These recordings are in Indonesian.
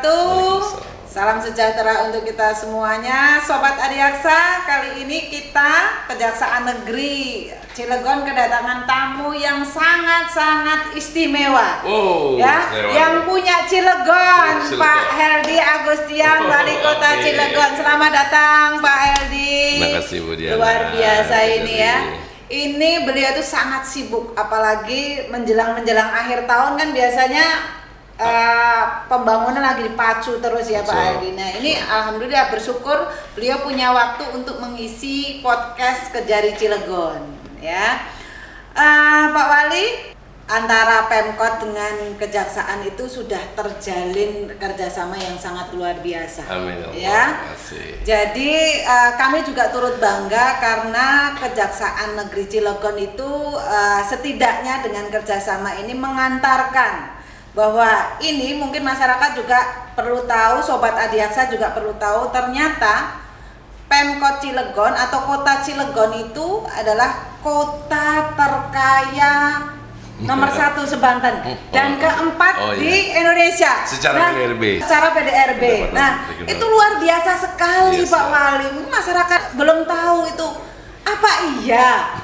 wabarakatuh. Salam sejahtera untuk kita semuanya, Sobat Adiaksa. Kali ini kita Kejaksaan Negeri Cilegon kedatangan tamu yang sangat-sangat istimewa. Yang punya Cilegon, Pak Heldy Agustian, Wali Kota Cilegon. Selamat datang, Pak Heldy. Terima kasih, Bu Diana. Luar biasa ini ya. Ini beliau tuh sangat sibuk, apalagi menjelang akhir tahun kan biasanya pembangunan lagi dipacu terus ya Pak Heldy. Nah ini alhamdulillah bersyukur beliau punya waktu untuk mengisi podcast Kejari Cilegon ya. Pak Wali, antara Pemkot dengan Kejaksaan itu sudah terjalin kerjasama yang sangat luar biasa. Amin ya. Jadi kami juga turut bangga karena Kejaksaan Negeri Cilegon itu setidaknya dengan kerjasama ini mengantarkan bahwa ini mungkin masyarakat juga perlu tahu, Sobat Adiaksa juga perlu tahu, ternyata Pemkot Cilegon atau Kota Cilegon itu adalah kota terkaya nomor 1 sebanten dan keempat di Indonesia secara PDRB. Secara PDRB. Nah, itu luar biasa sekali Pak Wali. Masyarakat belum tahu itu apa iya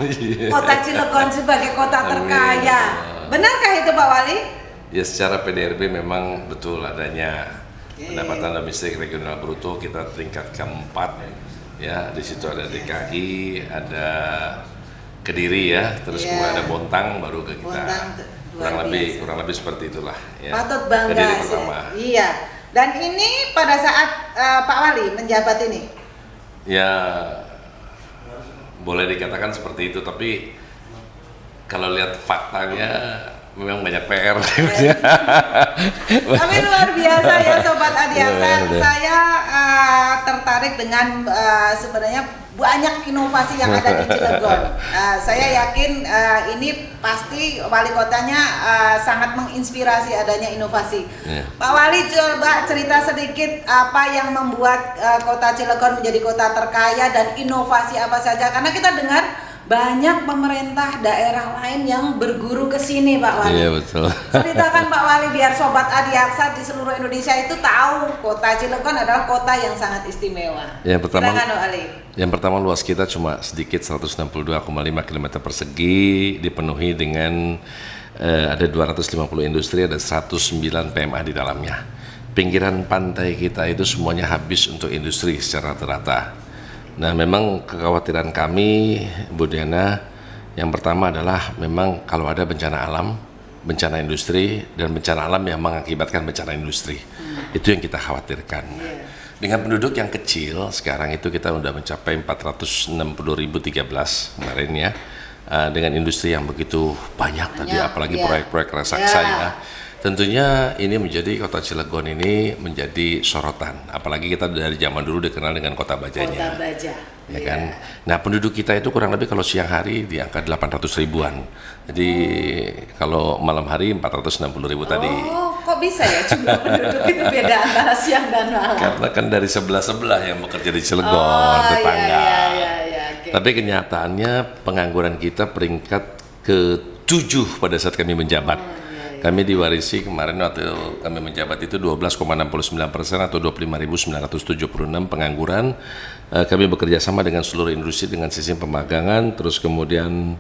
Kota Cilegon sebagai kota terkaya. Benarkah itu Pak Wali? Ya, secara PDRB memang betul adanya pendapatan domestik regional bruto kita tingkat keempat ya. Di situ ada DKI, ada Kediri ya, terus kemudian ada Bontang, baru ke kita. Kurang lebih seperti itulah ya. Patut bangga sih. Iya. Dan ini pada saat Pak Wali menjabat ini ya boleh dikatakan seperti itu, tapi kalau lihat faktanya memang banyak PR. Tapi luar biasa ya Sobat Adiaksa. Saya tertarik dengan sebenarnya banyak inovasi yang ada di Cilegon. Saya yakin ini pasti wali kotanya sangat menginspirasi adanya inovasi. Pak Wali, coba cerita sedikit apa yang membuat kota Cilegon menjadi kota terkaya dan inovasi apa saja, karena kita dengar banyak pemerintah daerah lain yang berguru ke sini Pak Wali. Iya betul. Ceritakan Pak Wali biar Sobat Adiaksa di seluruh Indonesia itu tahu kota Cilegon adalah kota yang sangat istimewa. Yang pertama luas kita cuma sedikit 162,5 km persegi, dipenuhi dengan ada 250 industri, ada 109 PMA di dalamnya. Pinggiran pantai kita itu semuanya habis untuk industri secara rata-rata. Nah, memang kekhawatiran kami, Bu Diana, yang pertama adalah memang kalau ada bencana alam, bencana industri, dan bencana alam yang mengakibatkan bencana industri. Itu yang kita khawatirkan. Dengan penduduk yang kecil, sekarang itu kita sudah mencapai 460.013 kemarin ya. Dengan industri yang begitu banyak tadi, apalagi proyek-proyek raksasa ya. Tentunya ini menjadi kota Cilegon ini menjadi sorotan, apalagi kita dari zaman dulu dikenal dengan kota bajanya. Kota baja. Ya kan. Nah, penduduk kita itu kurang lebih kalau siang hari di angka 800 ribuan. Jadi kalau malam hari 460.000 tadi. Oh, kok bisa ya jumlah penduduk itu beda antara siang dan malam? Karena kan dari sebelah-sebelah yang bekerja di Cilegon, tetangga. Okay. Tapi kenyataannya pengangguran kita peringkat ke-7 pada saat kami menjabat. Kami diwarisi kemarin waktu kami menjabat itu 12,69% atau 25.976 pengangguran. Kami bekerja sama dengan seluruh industri dengan sistem pemagangan, terus kemudian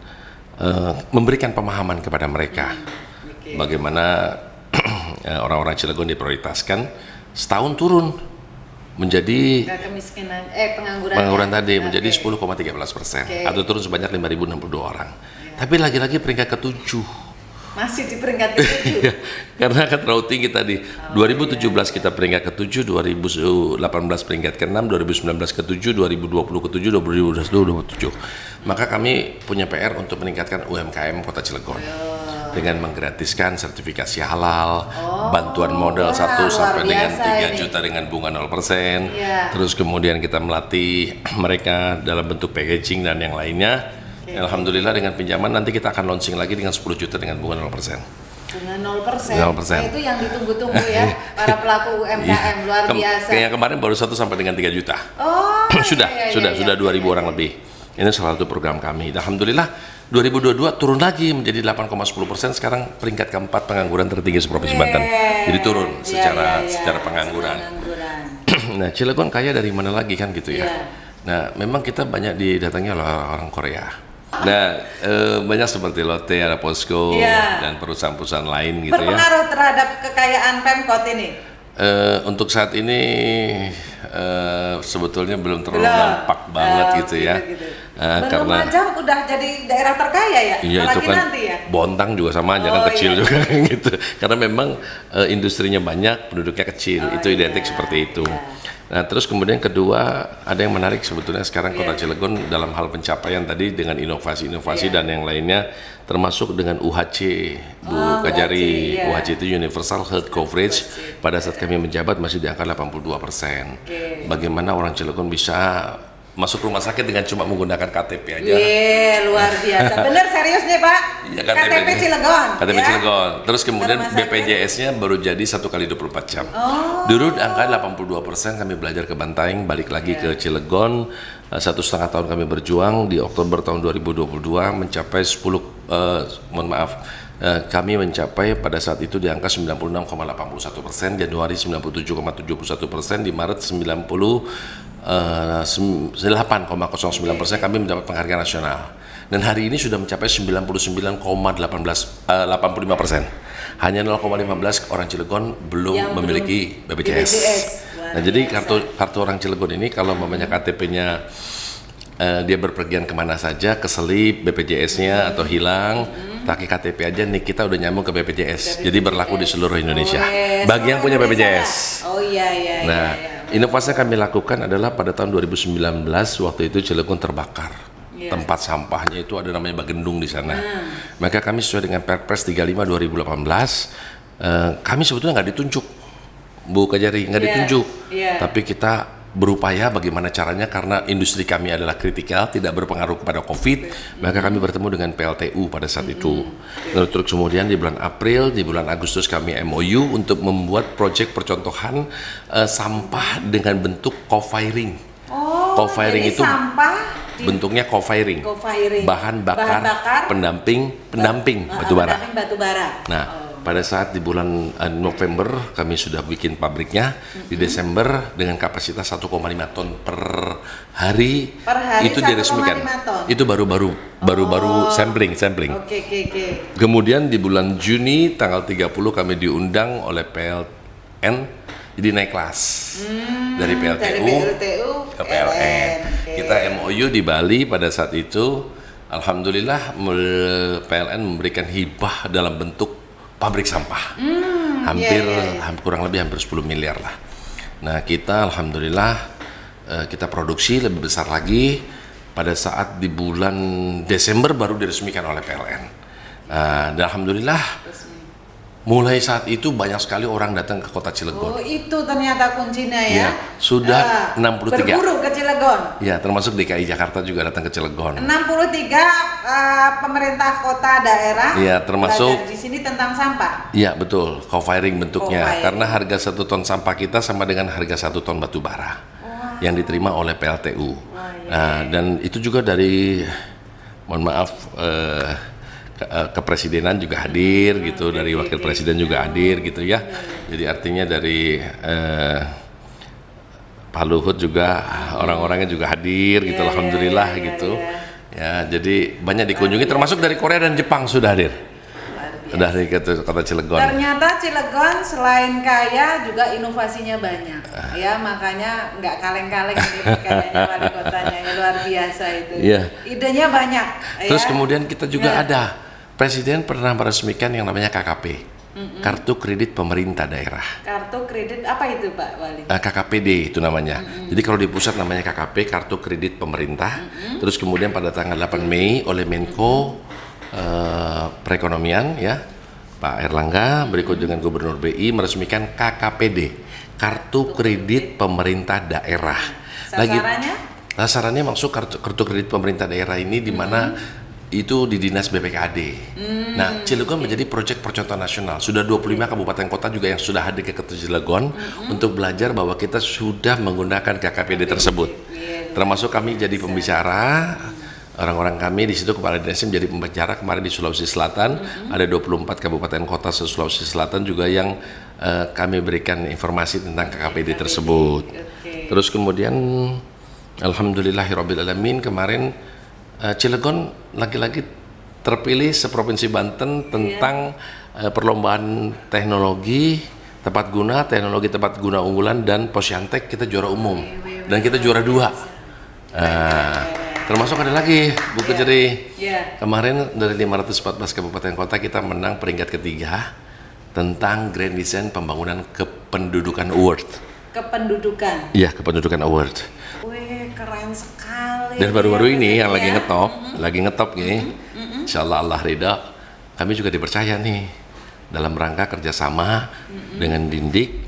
memberikan pemahaman kepada mereka bagaimana orang-orang Cilegon diprioritaskan. Setahun turun menjadi pengangguran tadi menjadi 10,13% atau turun sebanyak 5.062 orang. Tapi lagi-lagi peringkat ke-7. Masih di peringkat ke-7. Karena kan terlalu tinggi tadi. 2017 kita peringkat ke-7, 2018 peringkat ke-6, 2019 ke-7, 2020 ke-7, 2021 ke-7. Maka kami punya PR untuk meningkatkan UMKM Kota Cilegon. Dengan menggratiskan sertifikasi halal, bantuan modal 1 sampai dengan 3 juta dengan bunga 0%. Terus kemudian kita melatih mereka dalam bentuk packaging dan yang lainnya. Alhamdulillah dengan pinjaman nanti kita akan launching lagi dengan 10 juta dengan bunga 0%. Bunga 0%. Nah, itu yang ditunggu-tunggu ya para pelaku UMKM luar biasa. Yang kemarin baru 1 sampai dengan 3 juta. Sudah 2.000 orang lebih. Ini salah satu program kami. Alhamdulillah 2022 turun lagi menjadi 8,10%. Sekarang peringkat keempat pengangguran tertinggi Provinsi Banten. Jadi turun secara pengangguran. Nah, Cilegon kaya dari mana lagi kan gitu ya. Nah, memang kita banyak didatangi oleh orang Korea. Nah, banyak seperti Lotte, ada Posco dan perusahaan-perusahaan lain gitu ya. Berpengaruh terhadap kekayaan Pemkot ini? Untuk saat ini sebetulnya belum terlalu nampak banget gitu ya. Belum aja udah jadi daerah terkaya ya? Iya, itu kan nanti ya? Bontang juga sama aja kan kecil juga gitu. Karena memang industrinya banyak, penduduknya kecil, itu identik seperti itu. Nah, terus kemudian kedua, ada yang menarik sebetulnya sekarang Kota Cilegon dalam hal pencapaian tadi dengan inovasi-inovasi dan yang lainnya, termasuk dengan UHC, Bu Kajari. UHC itu Universal Health Coverage. Pada saat kami menjabat masih di angka 82%. Bagaimana orang Cilegon bisa masuk rumah sakit dengan cuma menggunakan KTP aja. Luar biasa. Bener, serius nih Pak? Ya, KTP Cilegon. KTP Cilegon. Terus kemudian BPJS-nya baru jadi 1 kali 24 jam. Dulu angka 82%, kami belajar ke Bantaeng, balik lagi ke Cilegon. 1,5 tahun kami berjuang, di Oktober tahun 2022 mencapai kami mencapai pada saat itu di angka 96,81%, Januari 97,71%, di Maret 8,09% kami mendapat penghargaan nasional. Dan hari ini sudah mencapai 99,85%. Hanya 0,15 orang Cilegon belum memiliki BPJS. Nah, jadi kartu orang Cilegon ini kalau namanya KTP-nya dia berpergian kemana saja, keselip BPJS-nya atau hilang, pakai KTP aja nih kita udah nyambung ke BPJS. Jadi berlaku di seluruh Indonesia. Bagi yang punya BPJS. Nah, inovasi yang kami lakukan adalah pada tahun 2019 waktu itu Cilegon terbakar. Tempat sampahnya itu ada namanya Bagendung di sana. Maka kami sesuai dengan Perpres 35 2018, kami sebetulnya nggak ditunjuk, Bu Kajari, nggak ditunjuk. Tapi kita berupaya bagaimana caranya, karena industri kami adalah kritikal, tidak berpengaruh kepada COVID, maka kami bertemu dengan PLTU pada saat itu. Lalu terus kemudian di bulan April, di bulan Agustus kami MOU untuk membuat proyek percontohan sampah dengan bentuk co-firing. Co-firing itu sampah bentuknya co-firing, bahan bakar pendamping batu bara. Nah, pada saat di bulan November kami sudah bikin pabriknya, di Desember dengan kapasitas 1,5 ton per hari itu diresmikan. Itu baru sampling. Kemudian di bulan Juni tanggal 30 kami diundang oleh PLN, jadi naik kelas dari PLTU ke PLN. Kita MOU di Bali pada saat itu, alhamdulillah PLN memberikan hibah dalam bentuk pabrik sampah, kurang lebih hampir 10 miliar lah. Nah, kita alhamdulillah kita produksi lebih besar lagi pada saat di bulan Desember baru diresmikan oleh PLN. Dan alhamdulillah mulai saat itu banyak sekali orang datang ke Kota Cilegon. Itu ternyata kuncinya ya. Sudah 63. Berburu ke Cilegon. Ya, termasuk DKI Jakarta juga datang ke Cilegon. 63 pemerintah kota daerah. Ya, termasuk di sini tentang sampah. Iya, betul. Co-firing bentuknya. Karena harga 1 ton sampah kita sama dengan harga 1 ton batu bara yang diterima oleh PLTU. Nah, dan itu juga dari kepresidenan juga hadir gitu, dari wakil presiden juga hadir gitu ya. Jadi artinya dari Pak Luhut juga orang-orangnya juga hadir gitu, alhamdulillah gitu. Ya, jadi banyak dikunjungi, termasuk dari Korea dan Jepang sudah hadir. Sudah dari Kota Cilegon. Ternyata Cilegon selain kaya juga inovasinya banyak. Ya, makanya nggak kaleng-kaleng ini kayaknya wali kotanya, ya, luar biasa itu. Idenya banyak. Terus kemudian kita juga ada Presiden pernah meresmikan yang namanya KKP, Kartu Kredit Pemerintah Daerah. Kartu kredit apa itu Pak Wali? KKPD itu namanya. Jadi kalau di pusat namanya KKP, Kartu Kredit Pemerintah. Terus kemudian pada tanggal 8 Mei oleh Menko Perekonomian ya, Pak Erlangga, berikut dengan Gubernur BI meresmikan KKPD, Kartu Kredit Pemerintah Daerah. Sasarannya masuk kartu kredit pemerintah daerah ini di mana itu di Dinas BPKAD. Nah, Cilegon menjadi proyek percontohan nasional. Sudah 25 kabupaten kota juga yang sudah hadir ke Kota Cilegon untuk belajar bahwa kita sudah menggunakan KKPD tersebut. Termasuk kami jadi pembicara orang-orang kami di situ kepala dinas menjadi pembicara kemarin di Sulawesi Selatan. Ada 24 kabupaten kota Sulawesi Selatan juga yang kami berikan informasi tentang KKPD tersebut. Terus kemudian alhamdulillahirrabbilalamin kemarin Cilegon lagi-lagi terpilih seprovinsi Banten tentang perlombaan teknologi tepat guna unggulan dan Posyantek. Kita juara umum dan kita juara 2. Termasuk ada lagi buku jadi kemarin dari 514 kabupaten kota kita menang peringkat ketiga tentang Grand Design Pembangunan Kependudukan Award. Kependudukan. Iya, Kependudukan Award. Wih, keren sekali. Dan baru-baru ini yang lagi ngetop nih, insyaallah Allah ridha, kami juga dipercaya nih dalam rangka kerjasama dengan Dindik.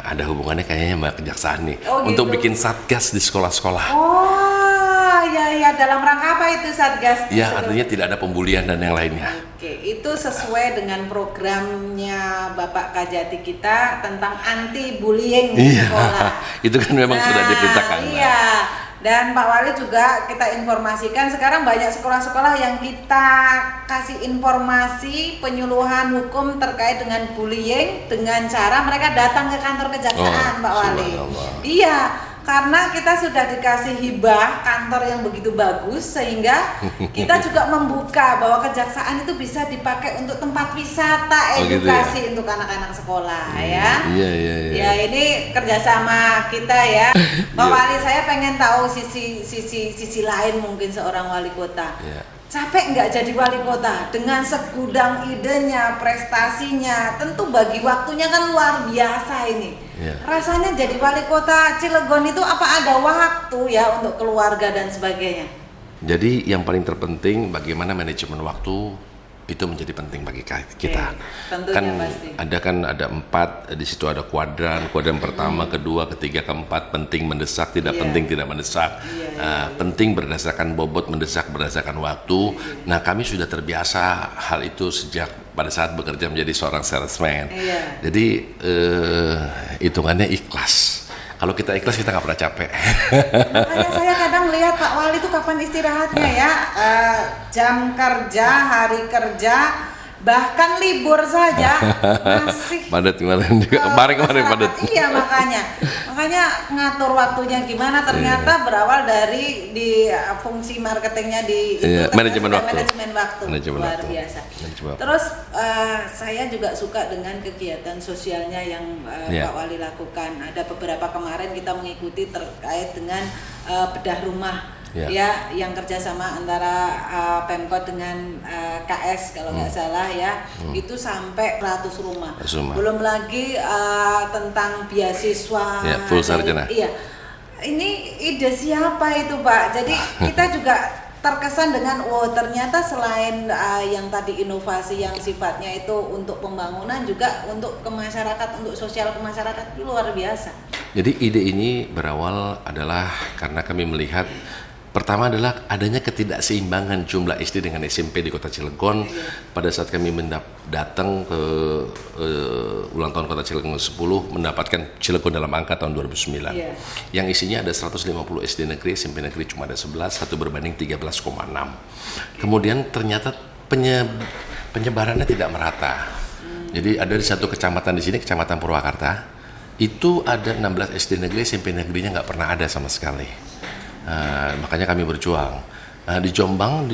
Ada hubungannya kayaknya sama kejaksaan nih untuk bikin satgas di sekolah-sekolah. Oh, ya dalam rangka apa itu satgas? Ya, artinya tidak ada pembulian dan yang lainnya. Oke, itu sesuai dengan programnya Bapak Kajati kita tentang anti bullying di sekolah. Itu kan memang sudah diperintahkan. Iya. Dan Pak Wali juga kita informasikan sekarang banyak sekolah-sekolah yang kita kasih informasi penyuluhan hukum terkait dengan bullying dengan cara mereka datang ke kantor kejaksaan, Pak Wali. Iya, karena kita sudah dikasih hibah kantor yang begitu bagus sehingga kita juga membuka bahwa kejaksaan itu bisa dipakai untuk tempat wisata edukasi untuk anak-anak sekolah ya. Iya. Ya ini kerjasama kita ya. Pak Wali, saya pengen tahu sisi lain mungkin seorang wali kota. Capek nggak jadi wali kota dengan segudang idenya, prestasinya, tentu bagi waktunya kan luar biasa ini. Rasanya jadi wali kota Cilegon itu apa ada waktu ya untuk keluarga dan sebagainya? Jadi yang paling terpenting bagaimana manajemen waktu itu menjadi penting bagi kita. Ada 4 di situ, ada kuadran pertama, kedua, ketiga, keempat, penting, mendesak, tidak penting, tidak mendesak, penting berdasarkan bobot, mendesak berdasarkan waktu. Nah, kami sudah terbiasa hal itu sejak pada saat bekerja menjadi seorang salesman. Jadi hitungannya ikhlas. Kalau kita ikhlas kita nggak pernah capek. Makanya saya kadang lihat Pak Wali itu kapan istirahatnya ya, jam kerja, hari kerja, bahkan libur saja masih padat kemarin juga, kemarin padat. Iya makanya ngatur waktunya gimana, ternyata berawal dari di fungsi marketingnya di manajemen waktu luar biasa. Terus saya juga suka dengan kegiatan sosialnya yang Pak Wali lakukan. Ada beberapa kemarin kita mengikuti terkait dengan bedah rumah. Ya, yang kerjasama antara Pemkot dengan KS kalau nggak salah ya, itu sampai 100 rumah. Belum lagi tentang beasiswa. Full sarjana. Iya, ini ide siapa itu Pak? Jadi kita juga terkesan dengan ternyata selain yang tadi inovasi yang sifatnya itu untuk pembangunan juga untuk ke masyarakat, untuk sosial ke masyarakat itu luar biasa. Jadi ide ini berawal adalah karena kami melihat pertama adalah adanya ketidakseimbangan jumlah SD dengan SMP di Kota Cilegon. Pada saat kami datang ke ulang tahun Kota Cilegon 10, mendapatkan Cilegon dalam angka tahun 2009. Yang isinya ada 150 SD negeri, SMP negeri cuma ada 11, 1 berbanding 13,6. Kemudian ternyata penyebarannya tidak merata. Jadi ada di satu kecamatan di sini, Kecamatan Purwakarta, itu ada 16 SD negeri, SMP negerinya nggak pernah ada sama sekali. Makanya kami berjuang. Di Jombang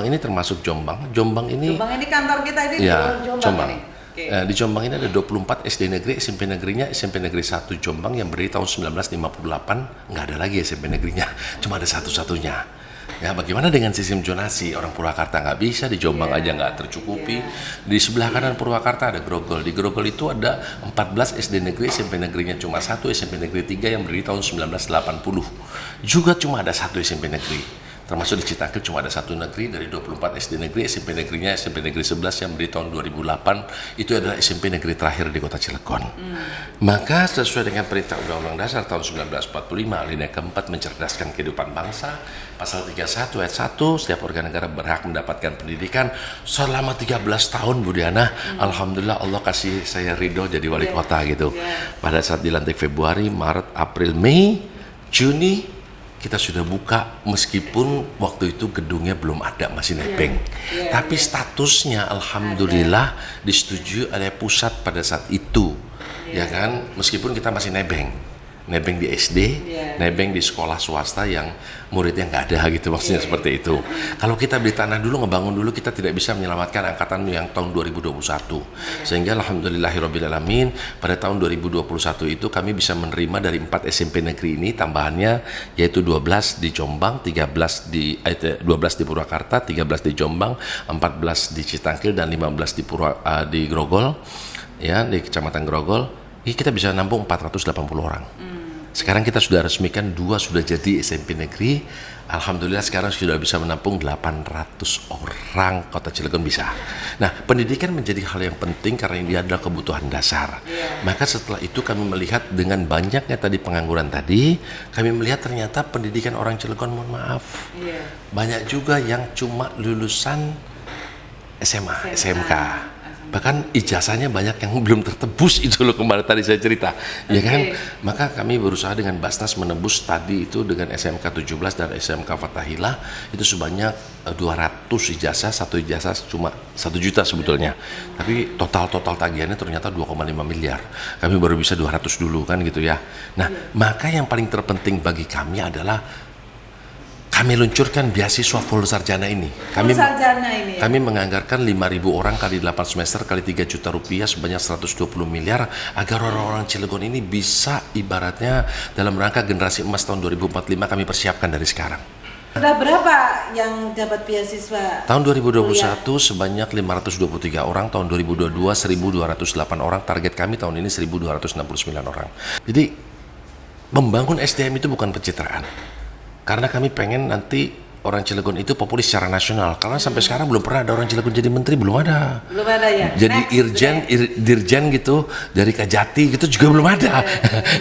ini termasuk Jombang ini kantor kita ini Jombang. Di Jombang ini ada 24 SD negeri, SMP negerinya, SMP negeri 1 Jombang yang berdiri tahun 1958, nggak ada lagi SMP negerinya, cuma ada satu-satunya. Ya, bagaimana dengan sistem zonasi? Orang Purwakarta nggak bisa, di Jombang aja nggak tercukupi. Di sebelah kanan Purwakarta ada Grogol. Di Grogol itu ada 14 SD negeri, SMP negerinya cuma 1, SMP negeri 3 yang berdiri tahun 1980. Juga cuma ada 1 SMP negeri. Termasuk di Citakel cuma ada 1 negeri dari 24 SD negeri, SMP negerinya SMP negeri 11 yang berdiri tahun 2008. Itu adalah SMP negeri terakhir di Kota Cilegon. Maka sesuai dengan perintah Undang-Undang Dasar tahun 1945 alinea keempat mencerdaskan kehidupan bangsa, pasal 31 ayat 1, setiap warga negara berhak mendapatkan pendidikan selama 13 tahun Bu Diana. Alhamdulillah Allah kasih saya ridho jadi wali kota gitu. Pada saat dilantik Februari, Maret, April, Mei, Juni kita sudah buka meskipun waktu itu gedungnya belum ada, masih nebeng. Tapi statusnya alhamdulillah disetujui oleh pusat pada saat itu. Ya kan, meskipun kita masih nebeng di SD, nebeng di sekolah swasta yang muridnya nggak ada gitu, maksudnya seperti itu. Kalau kita beli tanah dulu, ngebangun dulu, kita tidak bisa menyelamatkan angkatan yang tahun 2021. Sehingga alhamdulillahirobbilalamin pada tahun 2021 itu kami bisa menerima dari 4 SMP negeri ini tambahannya, yaitu 12 di Jombang, 12 di Purwakarta, 13 di Jombang, 14 di Citangkil, dan 15 di Grogol, ya, di Kecamatan Grogol. Ini kita bisa nampung 480 orang. Sekarang kita sudah resmikan 2 sudah jadi SMP negeri. Alhamdulillah sekarang sudah bisa menampung 800 orang, Kota Cilegon bisa. Nah, pendidikan menjadi hal yang penting karena ini adalah kebutuhan dasar. Maka setelah itu kami melihat dengan banyaknya tadi pengangguran tadi, kami melihat ternyata pendidikan orang Cilegon, mohon maaf, banyak juga yang cuma lulusan SMA, SMK. Bahkan ijazahnya banyak yang belum tertebus, itu loh kemarin tadi saya cerita, ya kan? Maka kami berusaha dengan Basnas menebus tadi itu dengan SMK 17 dan SMK Fathahillah itu sebanyak 200 ijazah, satu ijazah cuma 1 juta sebetulnya. Tapi total tagihannya ternyata 2,5 miliar. Kami baru bisa 200 dulu kan gitu ya. Nah, maka yang paling terpenting bagi kami adalah kami luncurkan beasiswa full sarjana ini. Kami menganggarkan 5.000 orang kali 8 semester kali 3 juta rupiah sebanyak 120 miliar agar orang-orang Cilegon ini bisa ibaratnya dalam rangka generasi emas tahun 2045 kami persiapkan dari sekarang. Sudah berapa yang dapat beasiswa? Tahun 2021 sebanyak 523 orang, tahun 2022 1.208 orang, target kami tahun ini 1.269 orang. Jadi membangun SDM itu bukan pencitraan. Karena kami pengen nanti orang Cilegon itu populis secara nasional. Karena sampai sekarang belum pernah ada orang Cilegon jadi menteri, belum ada. Belum ada ya. Jadi dirjen gitu dari Kajati gitu juga belum ada.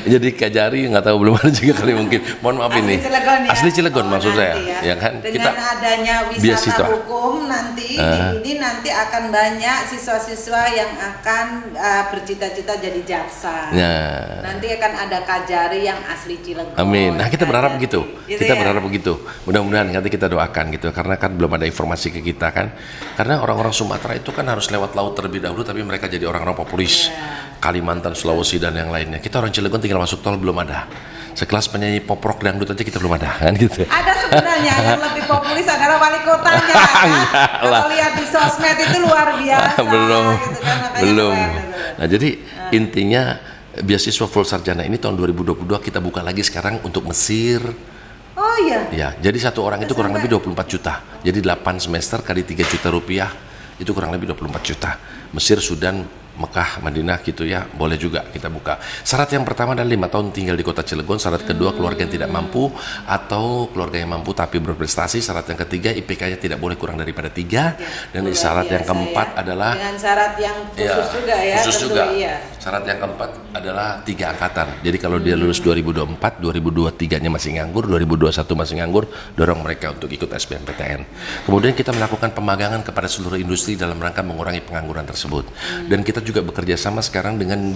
Jadi Kajari nggak tahu, belum ada juga kali mungkin. Mohon maaf Asli ini. Cilegon, ya? Asli Cilegon maksud saya, ya kan? Dengan Kita adanya wisata beasiswa hukum nanti ini nanti akan banyak siswa-siswa yang akan bercita-cita jadi jaksa. Nanti akan ada Kajari yang asli Cilegon. Amin. Nah, kita berharap begitu. Kita ya? berharap begitu. Mudah-mudahan nanti kita doakan gitu, karena kan belum ada informasi ke kita kan. Karena orang-orang Sumatera itu kan harus lewat laut terlebih dahulu, tapi mereka jadi orang-orang populis. Kalimantan, Sulawesi dan yang lainnya. Kita orang Cilegon tinggal masuk tol belum ada. Sekelas penyanyi pop rock dangdut aja kita belum ada kan gitu. Ada sebenarnya yang lebih populis adalah wali kotanya. Kalau lihat di sosmed itu luar biasa. Belum. Gitu kan, Belum. Nah, jadi intinya beasiswa full sarjana ini tahun 2022 kita buka lagi sekarang untuk Mesir. Oh iya. Ya, jadi satu orang itu kurang lebih 24 juta. Jadi 8 semester kali 3 juta rupiah itu kurang lebih 24 juta. Mesir, Sudan, Mekah, Madinah gitu ya, boleh juga kita buka. Syarat yang pertama adalah 5 tahun tinggal di Kota Cilegon. Syarat kedua keluarga yang tidak mampu atau keluarga yang mampu tapi berprestasi. Syarat yang ketiga IPK-nya tidak boleh kurang daripada 3. Dan syarat yang keempat adalah dengan syarat yang khusus juga ya. Khusus juga. Iya. Syarat yang keempat adalah 3 angkatan. Jadi kalau dia lulus 2024, 2023-nya masih nganggur, 2021 masih nganggur, dorong mereka untuk ikut SBMPTN. Kemudian kita melakukan pemagangan kepada seluruh industri dalam rangka mengurangi pengangguran tersebut. Dan kita juga bekerja sama sekarang dengan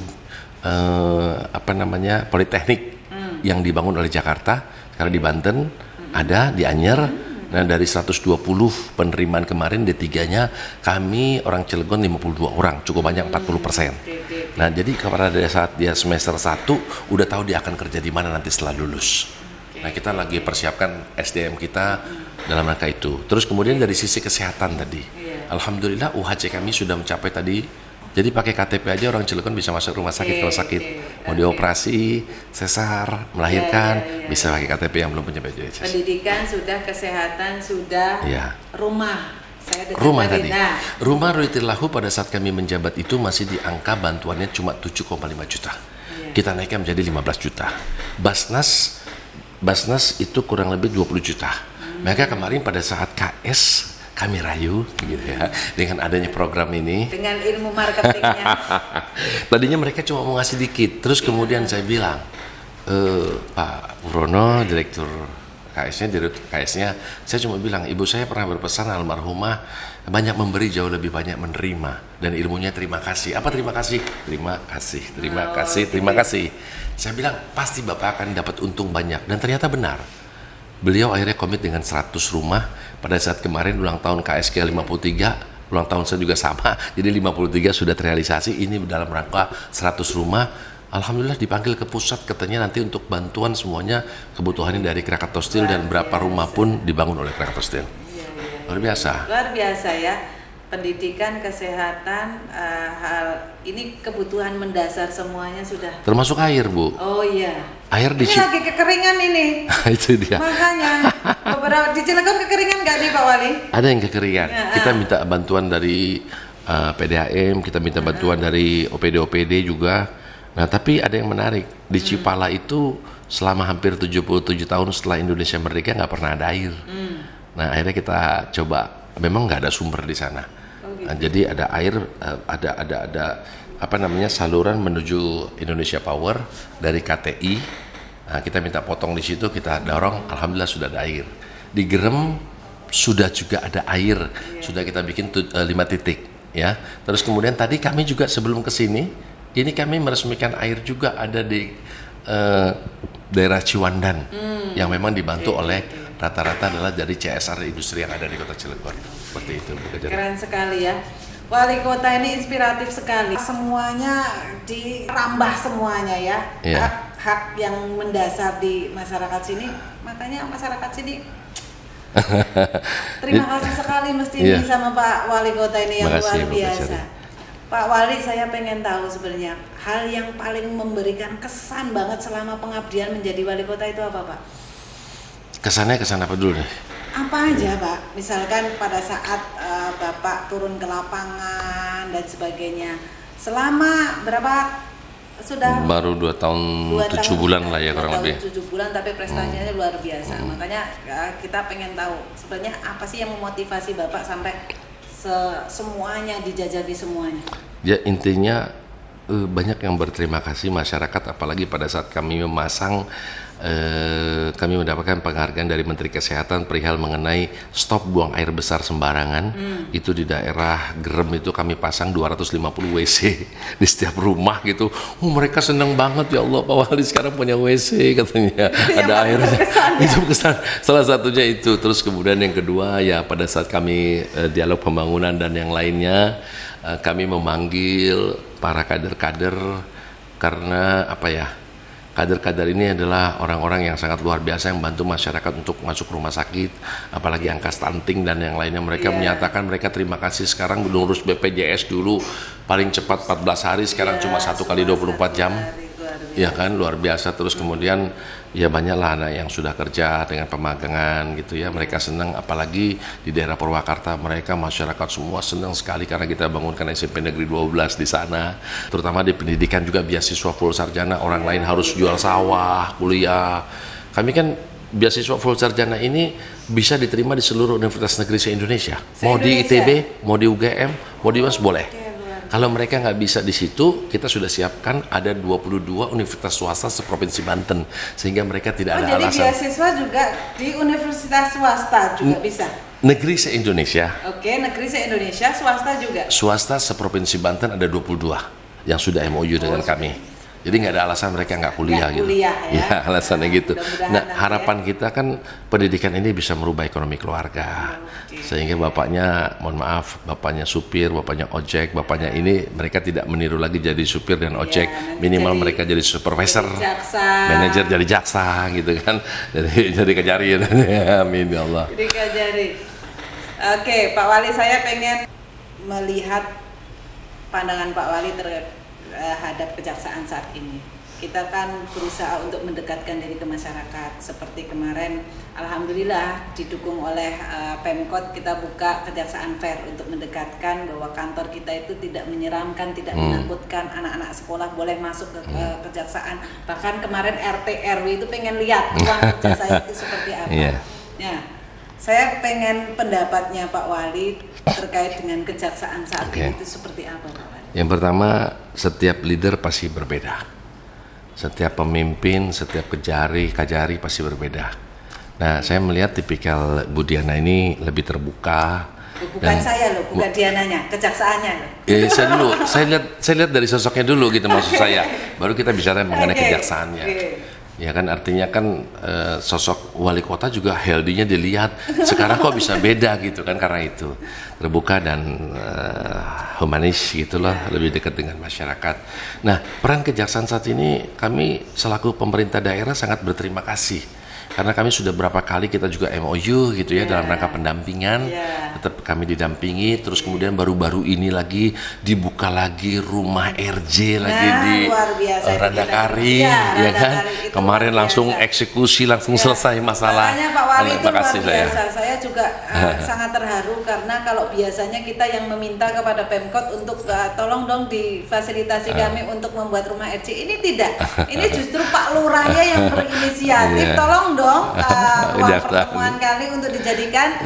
Politeknik yang dibangun oleh Jakarta. Sekarang di Banten ada, di Anyer. Nah, dari 120 penerimaan kemarin D3-nya kami orang Cilegon 52 orang, cukup banyak 40%. Nah, jadi pada saat dia semester 1 udah tahu dia akan kerja di mana nanti setelah lulus. Nah, kita lagi persiapkan SDM kita dalam rangka itu. Terus kemudian dari sisi kesehatan tadi, alhamdulillah UHC kami sudah mencapai tadi. Jadi pakai KTP aja orang Cilegon bisa masuk rumah sakit kalau sakit. Mau dioperasi, sesar, melahirkan, bisa pakai KTP yang belum punya BPJS. Pendidikan sudah, kesehatan sudah, rumah. Rumah tadi. Rumah Ruitillahu pada saat kami menjabat itu masih di angka bantuannya cuma 7,5 juta. Kita naikkan menjadi 15 juta. Basnas itu kurang lebih 20 juta. Maka kemarin pada saat KS kami rayu gitu ya dengan adanya program ini, dengan ilmu marketingnya. Tadinya mereka cuma mau ngasih dikit, terus kemudian saya bilang, Pak Purono, direktur KS-nya, saya cuma bilang, ibu saya pernah berpesan almarhumah banyak memberi jauh lebih banyak menerima, dan ilmunya terima kasih. Apa terima kasih? Terima kasih. Saya bilang pasti Bapak akan dapat untung banyak, dan ternyata benar. Beliau akhirnya komit dengan 100 rumah. Pada saat kemarin ulang tahun KSK 53, ulang tahun saya juga sama. Jadi 53 sudah terrealisasi, ini dalam rangka 100 rumah. Alhamdulillah dipanggil ke pusat, katanya nanti untuk bantuan semuanya kebutuhannya dari Krakatau Steel dan berapa rumah pun dibangun oleh Krakatau Steel. Luar biasa. Luar biasa ya. Pendidikan, kesehatan, hal ini kebutuhan mendasar semuanya sudah. Termasuk air, Bu. Oh iya. Air di Ini lagi kekeringan ini. Itu dia. Makanya beberapa di Cilegon kekeringan nggak nih Pak Wali? Ada yang kekeringan. Kita minta bantuan dari PDAM, kita minta bantuan dari OPD juga. Nah, tapi ada yang menarik. Di Cipala itu selama hampir 77 tahun setelah Indonesia merdeka nggak pernah ada air. Nah, akhirnya kita coba, memang nggak ada sumber di sana. Nah, jadi ada air, ada apa namanya, saluran menuju Indonesia Power dari KTI. Nah, kita minta potong di situ, kita dorong, alhamdulillah sudah ada air. Di Gerem sudah juga ada air, sudah kita bikin 5 titik ya. Terus kemudian tadi kami juga sebelum ke sini, ini kami meresmikan air juga ada di daerah Ciwandan yang memang dibantu oleh rata-rata adalah dari CSR industri yang ada di Kota Cilegon. Seperti itu, Bu Kejari. Keren sekali ya. Wali kota ini inspiratif sekali. Semuanya dirambah semuanya ya. Hak yang mendasar di masyarakat sini. Makanya masyarakat sini terima kasih sekali mesti ini sama Pak Wali kota ini yang luar biasa. Pak Wali, saya pengen tahu sebenarnya hal yang paling memberikan kesan banget selama pengabdian menjadi wali kota itu apa, Pak? Kesannya kesan apa dulu deh? Apa aja, Pak? Misalkan pada saat Bapak turun ke lapangan dan sebagainya. Selama berapa sudah? Baru 2 tahun 7 bulan lah ya kurang lebih. 7 bulan tapi prestasinya luar biasa. Makanya kita pengen tahu sebenarnya apa sih yang memotivasi Bapak sampai semuanya dijajaki semuanya. Ya intinya banyak yang berterima kasih masyarakat, apalagi pada saat kami memasang kami mendapatkan penghargaan dari Menteri Kesehatan perihal mengenai stop buang air besar sembarangan. Itu di daerah Gerem itu kami pasang 250 WC di setiap rumah gitu. Mereka senang banget, ya Allah Pak Wali sekarang punya WC katanya. Ada air. Itu kesan. Salah satunya itu. Terus kemudian yang kedua ya pada saat kami dialog pembangunan dan yang lainnya, kami memanggil para kader-kader karena apa ya? Kader-kader ini adalah orang-orang yang sangat luar biasa yang bantu masyarakat untuk masuk rumah sakit, apalagi angka stunting dan yang lainnya. Mereka menyatakan mereka terima kasih sekarang ngurus BPJS dulu paling cepat 14 hari, sekarang cuma 1 kali 24 jam. Ya kan, luar biasa. Terus kemudian ya banyaklah anak yang sudah kerja dengan pemagangan gitu ya, mereka senang. Apalagi di daerah Purwakarta mereka masyarakat semua senang sekali karena kita bangunkan SMP Negeri 12 di sana. Terutama di pendidikan juga beasiswa full sarjana, orang lain harus jual sawah, kuliah. Kami kan beasiswa full sarjana ini bisa diterima di seluruh universitas negeri se-Indonesia. Mau di ITB, mau di UGM, mau di UAS boleh. Kalau mereka nggak bisa di situ, kita sudah siapkan ada 22 universitas swasta seprovinsi Banten, sehingga mereka tidak ada alasan. Jadi beasiswa juga di universitas swasta juga bisa? Negeri se-Indonesia. Oke, negeri se-Indonesia, swasta juga? Swasta seprovinsi Banten ada 22 yang sudah MOU dengan kami. Jadi nggak ada alasan mereka nggak kuliah gitu. Ya, alasannya gitu. Nah, harapan kita kan pendidikan ini bisa merubah ekonomi keluarga. Sehingga bapaknya, mohon maaf, bapaknya supir, bapaknya ojek, bapaknya ini mereka tidak meniru lagi jadi supir dan ojek. Minimal mereka jadi supervisor, manajer jadi jaksa gitu kan. Jadi kejari. Amin ya Allah. Jadi kejari. Oke, Pak Wali, saya pengen melihat pandangan Pak Wali terhadap kejaksaan saat ini. Kita kan berusaha untuk mendekatkan diri ke masyarakat. Seperti kemarin, alhamdulillah didukung oleh Pemkot, kita buka kejaksaan fair untuk mendekatkan bahwa kantor kita itu tidak menyeramkan, tidak menakutkan. Anak-anak sekolah boleh masuk ke kejaksaan. Bahkan kemarin RT RW itu pengen lihat ruang kerja saya itu seperti apa. Ya, saya pengen pendapatnya Pak Wali terkait dengan kejaksaan saat ini itu seperti apa, Pak Wali? Yang pertama, setiap leader pasti berbeda. Setiap pemimpin, setiap kajari pasti berbeda. Nah, saya melihat tipikal Bu Diana ini lebih terbuka. Bukan saya loh, bukan Diananya, kejaksaannya loh. Ya, saya lihat dari sosoknya dulu gitu maksud saya. Baru kita bicara mengenai kejaksaannya. Ya kan artinya kan sosok wali kota juga healthy-nya dilihat. Sekarang kok bisa beda gitu kan karena itu terbuka dan humanis gitu loh, lebih dekat dengan masyarakat. Nah, peran kejaksaan saat ini kami selaku pemerintah daerah sangat berterima kasih. Karena kami sudah berapa kali kita juga MOU gitu ya dalam rangka pendampingan, tetap kami didampingi, terus kemudian baru-baru ini lagi dibuka lagi rumah RJ lagi di Randakari, ya kan? Kemarin langsung eksekusi, langsung selesai masalah. Makanya Pak Wali itu luar biasa. Saya juga sangat terharu karena kalau biasanya kita yang meminta kepada Pemkot untuk tolong dong difasilitasi kami untuk membuat rumah RJ, ini tidak. Ini justru Pak Lurahnya yang berinisiatif, tolong dong ruang pertemuan kali untuk dijadikan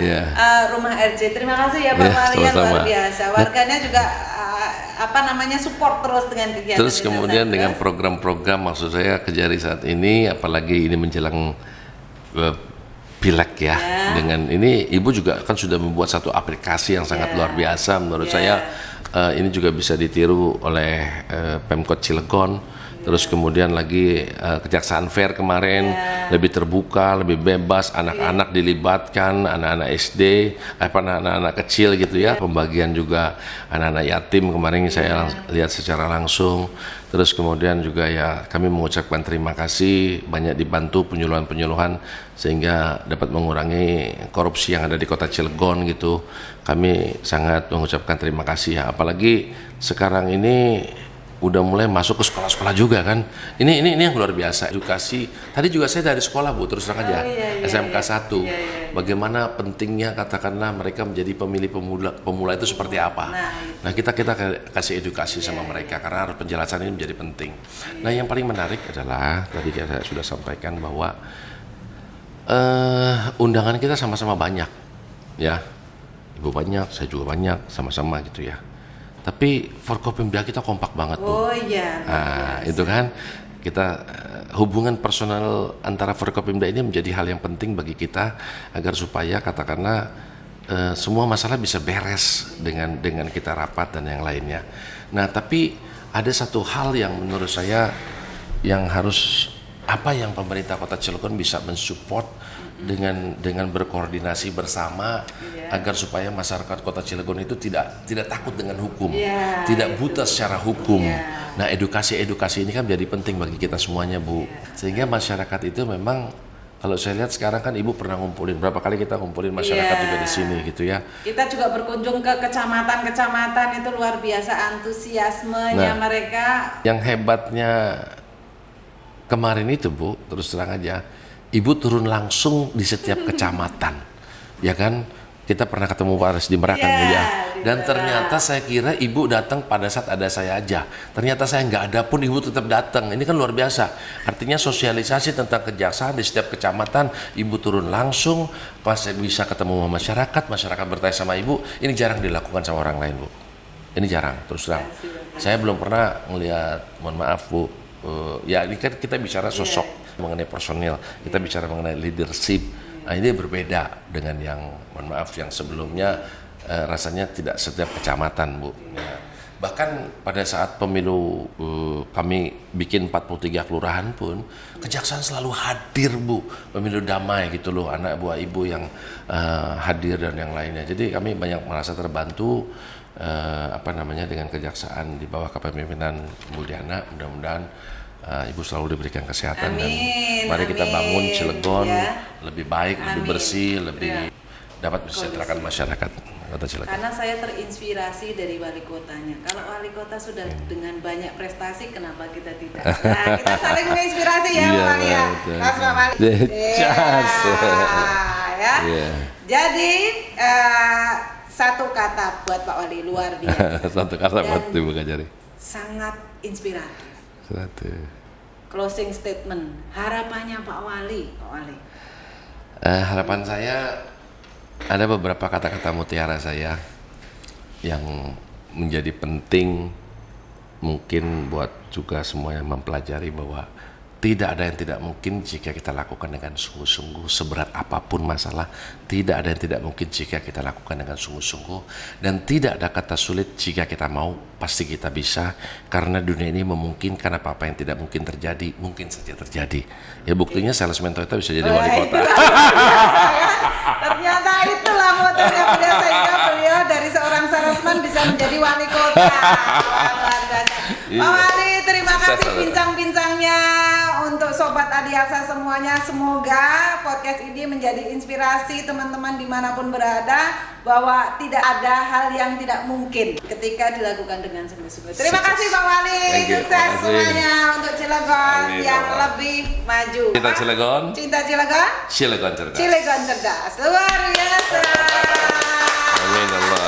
rumah RJ. Terima kasih ya Pak Wali, yang luar biasa. Warganya juga support terus dengan kegiatan. Terus kemudian dengan program-program, maksud saya Kejari saat ini, apalagi ini menjelang Pileg ya. Dengan ini Ibu juga kan sudah membuat satu aplikasi yang sangat luar biasa menurut saya. Ini juga bisa ditiru oleh Pemkot Cilegon. Terus kemudian lagi Kejaksaan Fair kemarin lebih terbuka, lebih bebas, anak-anak dilibatkan, anak-anak SD, anak-anak kecil gitu ya. Pembagian juga anak-anak yatim kemarin saya lihat secara langsung. Terus kemudian juga ya kami mengucapkan terima kasih, banyak dibantu penyuluhan-penyuluhan sehingga dapat mengurangi korupsi yang ada di Kota Cilegon gitu. Kami sangat mengucapkan terima kasih ya. Apalagi sekarang ini udah mulai masuk ke sekolah-sekolah juga kan. Ini yang luar biasa, edukasi. Tadi juga saya dari sekolah Bu, terus terang aja, SMK 1. Bagaimana pentingnya katakanlah mereka menjadi pemilih pemula itu seperti apa. Nah, kita kasih edukasi sama mereka karena penjelasan ini menjadi penting. Nah, yang paling menarik adalah tadi saya sudah sampaikan bahwa undangan kita sama-sama banyak. Ya. Ibu banyak, saya juga banyak, sama-sama gitu ya. Tapi Forkopimda kita kompak banget Bu. Oh iya. Nah, itu kan kita hubungan personal antara Forkopimda ini menjadi hal yang penting bagi kita agar supaya katakanlah semua masalah bisa beres dengan kita rapat dan yang lainnya. Nah, tapi ada satu hal yang menurut saya yang harus yang pemerintah Kota Cilegon bisa mensupport dengan berkoordinasi bersama agar supaya masyarakat Kota Cilegon itu tidak takut dengan hukum, tidak buta secara hukum. Nah, edukasi ini kan menjadi penting bagi kita semuanya Bu. Sehingga masyarakat itu memang kalau saya lihat sekarang kan Ibu pernah ngumpulin berapa kali kita ngumpulin masyarakat juga di sini gitu ya. Kita juga berkunjung ke kecamatan-kecamatan, itu luar biasa antusiasmenya mereka. Yang hebatnya kemarin itu Bu, terus terang aja, Ibu turun langsung di setiap kecamatan, ya kan? Kita pernah ketemu Pak Aris di Merak kan Bu ya. Dan ternyata saya kira Ibu datang pada saat ada saya aja. Ternyata saya nggak ada pun Ibu tetap datang. Ini kan luar biasa. Artinya sosialisasi tentang kejaksaan di setiap kecamatan, Ibu turun langsung, pas saya bisa ketemu sama masyarakat bertanya sama Ibu. Ini jarang dilakukan sama orang lain Bu. Ini jarang, terus terang. Saya belum pernah melihat, mohon maaf Bu. Ya ini kan kita bicara sosok mengenai personil, kita bicara mengenai leadership. Nah, ini berbeda dengan yang mohon maaf yang sebelumnya rasanya tidak setiap kecamatan Bu. Ya. Bahkan pada saat pemilu kami bikin 43 kelurahan pun kejaksaan selalu hadir Bu, pemilu damai gitu loh, anak buah Ibu yang hadir dan yang lainnya. Jadi kami banyak merasa terbantu dengan kejaksaan di bawah kepemimpinan Bu Diana. Mudah-mudahan Ibu selalu diberikan kesehatan. Amin, dan mari kita bangun Cilegon lebih baik, lebih bersih, lebih dapat mensejahterakan masyarakat Kota Cilegon. Karena saya terinspirasi dari wali kotanya. Kalau wali kota sudah dengan banyak prestasi, kenapa kita tidak? Nah, kita saling menginspirasi ya Pak Wali ya. Mas Pak Wali. Jadi satu kata buat Pak Wali, luar biasa. Satu kata buat Ibu Kejari. Sangat inspiratif. Closing statement, harapannya Pak Wali. Harapan saya ada beberapa kata-kata mutiara saya yang menjadi penting mungkin buat juga semua yang mempelajari bahwa Tidak ada yang tidak mungkin jika kita lakukan dengan sungguh-sungguh. Seberat apapun masalah, tidak ada yang tidak mungkin jika kita lakukan dengan sungguh-sungguh. Dan tidak ada kata sulit jika kita mau, pasti kita bisa. Karena dunia ini memungkinkan apa-apa yang tidak mungkin terjadi, mungkin saja terjadi. Ya buktinya salesman Toyota bisa jadi wali kota. Ternyata itulah motonya beliau, sehingga beliau dari seorang salesman bisa menjadi wali kota. Luar biasa. Pak Wali, terima kasih bincang-bincangnya untuk Sobat Adiaksa semuanya. Semoga podcast ini menjadi inspirasi teman-teman dimanapun berada, bahwa tidak ada hal yang tidak mungkin ketika dilakukan dengan sungguh-sungguh. Terima kasih Pak Wali, sukses semuanya untuk Cilegon yang lebih maju. Cinta Cilegon, Cinta Cilegon, Cilegon cerdas. Cilegon cerdas, luar biasa. Amin Allah.